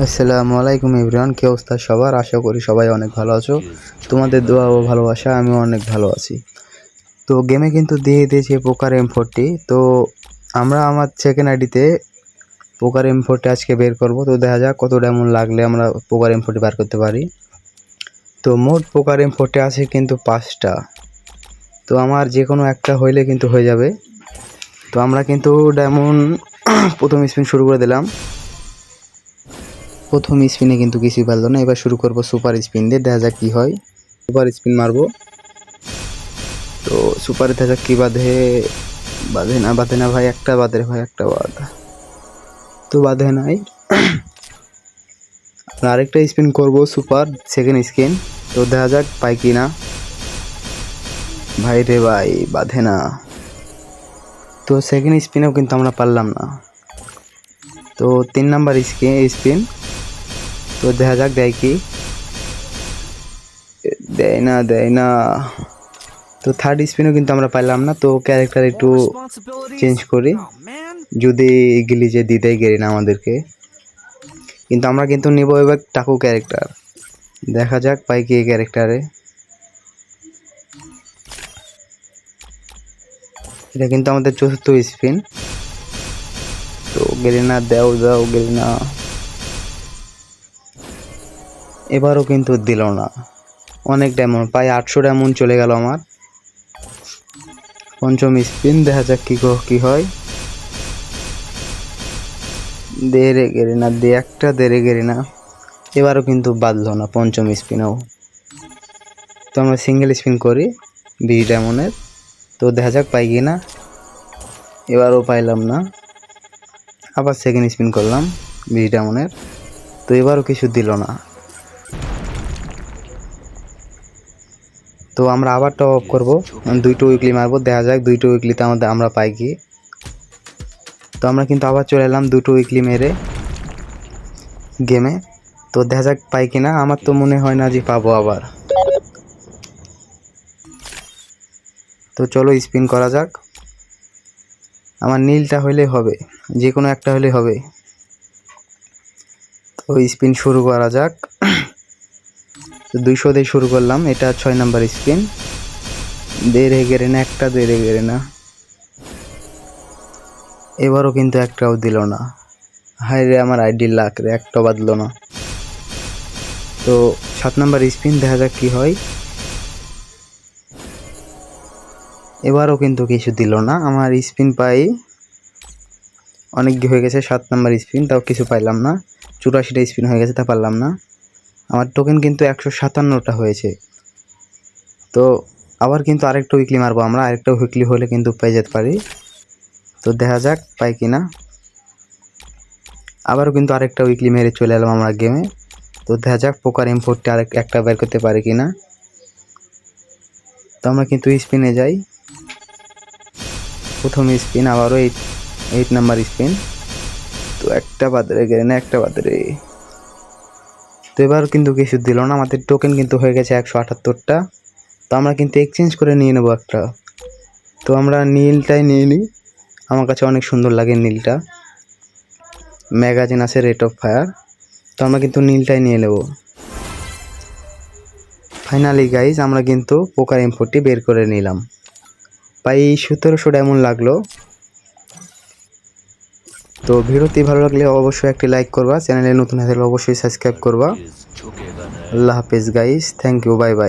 আসসালামু আলাইকুম এভরিওয়ান, কি অবস্থা সবার? আশা করি সবাই অনেক ভালো আছো। তোমাদের দোয়া ও ভালোবাসা আমিও অনেক ভালো আছি। তো গেমে কিন্তু দিয়ে দিয়েছি পোকার M40। তো আমরা আমার সেকেন্ড আইডিতে পোকার M40 আজকে বের করব। তো দেখা যাক কত ডায়মন্ড লাগলে আমরা পোকার M40 বার করতে পারি। তো মোট পোকার M40 আছে কিন্তু 5টা। তো আমার যে কোনো একটা হইলে কিন্তু হয়ে যাবে। তো আমরা কিন্তু ডায়মন্ড প্রথম স্পিন শুরু করে দিলাম। প্রথম স্পিনে কিন্তু কিছুই পারলো না। এবার শুরু করব সুপার স্পিন দিয়ে, দেখা যাক কি হয়। সুপার স্পিন মারবো। তো সুপারে দেখা যাক কি বাঁধে। বাঁধে না ভাই, একটা বাঁধে ভাই, একটা বাঁধা তো বাঁধে নাই। আরেকটা স্পিন করব সুপার সেকেন্ড স্পিন। তো দেখা যাক পাই কি না। ভাই রে ভাই, বাঁধে না। তো সেকেন্ড স্পিনেও কিন্তু আমরা পারলাম না। তো 3 নাম্বার স্পিন। তো দেখা যাক দেয় কি। দেয় না। তো থার্ড স্পিনও কিন্তু আমরা পাইলাম না। তো ক্যারেক্টার একটু চেঞ্জ করি, যদি গ্লিচে দিতেই গেরি না আমাদেরকে। কিন্তু আমরা কিন্তু নিব এবার টাকু ক্যারেক্টার। দেখা যাক পাই কি এই ক্যারেক্টারে। এটা কিন্তু আমাদের চতুর্থ স্পিন। তো গেলি না, দাও গেলি না। এবারও কিন্তু দিল না। অনেক ডায়মন্ড, প্রায় 800 ডায়মন্ড চলে গেল আমার। পঞ্চম স্পিন, দেখা যাক কি হয়। দেরে গেরি না, একটা দেরে গেরি না। এবারও কিন্তু বাঁধলো না পঞ্চম স্পিনেও। তো আমরা সিঙ্গেল স্পিন করি 20 ডায়মন্ডের। তো দেখা যাক পাই কি না। এবারও পাইলাম না। আবার সেকেন্ড স্পিন করলাম 20 ডায়মন্ডের। তো এবারও কিছু দিল না। তো আমরা আবার টপ আপ করবো, 2টো উইকলি মারবো। দেখা যাক 2টো উইকলিতে আমরা পাই কি। তো আমরা কিন্তু আবার চলে এলাম 2টো উইকলি মেরে গেমে। তো দেখা যাক পাই কিনা। আমার তো মনে হয় না যে পাবো আবার। তো চলো স্পিন করা যাক। আমার নীলটা হইলে হবে, যে কোনো একটা হলে হবে। তো স্পিন শুরু করা যাক। তো 200 দিয়ে শুরু করলাম, এটা 6 নাম্বার স্পিন। দেরে গেরে না, একটা দেরে গেরে না। এবারও কিন্তু একটাও দিল না। হায় রে আমার আইডির লাক রে, একটাও বাঁধলো না। তো 7 নাম্বার স্পিন, দেখা যাক কি হয়। এবারও কিন্তু কিছু দিল না। আমার স্পিন পাই অনেক হয়ে গেছে, 7 নাম্বার স্পিন, তাও কিছু পাইলাম না। 84টা স্পিন হয়ে গেছে, তা পারলাম না। আমার টোকেন কিন্তু 157টা হয়েছে। তো আবার কিন্তু আরেকটা উইকলি মারবো আমরা। আরেকটা উইকলি হলে কিন্তু পেয়ে যেতে পারি। তো দেখা যাক পাই কিনা। আবারও কিন্তু আরেকটা উইকলি মেরে চলে এলাম আমরা গেমে। তো দেখা যাক পোকার M40 একটা বের করতে পারি কিনা। তো আমরা কিন্তু স্পিনে যাই। প্রথম স্পিন, আবারও 8 নাম্বার স্পিন। তো একটা বাদরে গেলে না, একটা বাদরে। তো এবার কিন্তু কিছু দিল না। আমাদের টোকেন কিন্তু হয়ে গেছে 178টা। তো আমরা কিন্তু এক্সচেঞ্জ করে নিয়ে নেবো একটা। তো আমরা নীলটাই নিয়ে নিই, আমার কাছে অনেক সুন্দর লাগে নীলটা। ম্যাগাজিন আছে রেট অফ ফায়ার। তো আমরা কিন্তু নীলটাই নিয়ে নেব। ফাইনালি গাইজ আমরা কিন্তু পোকার M40 বের করে নিলাম। প্রায় 1700 ডায়মন্ড লাগলো। তো ভিডিওটি ভালো লাগলে অবশ্যই একটি লাইক করবা, চ্যানেলে নতুন হলে অবশ্যই সাবস্ক্রাইব করবা। আল্লাহ হাফেজ guys, thank you, bye by.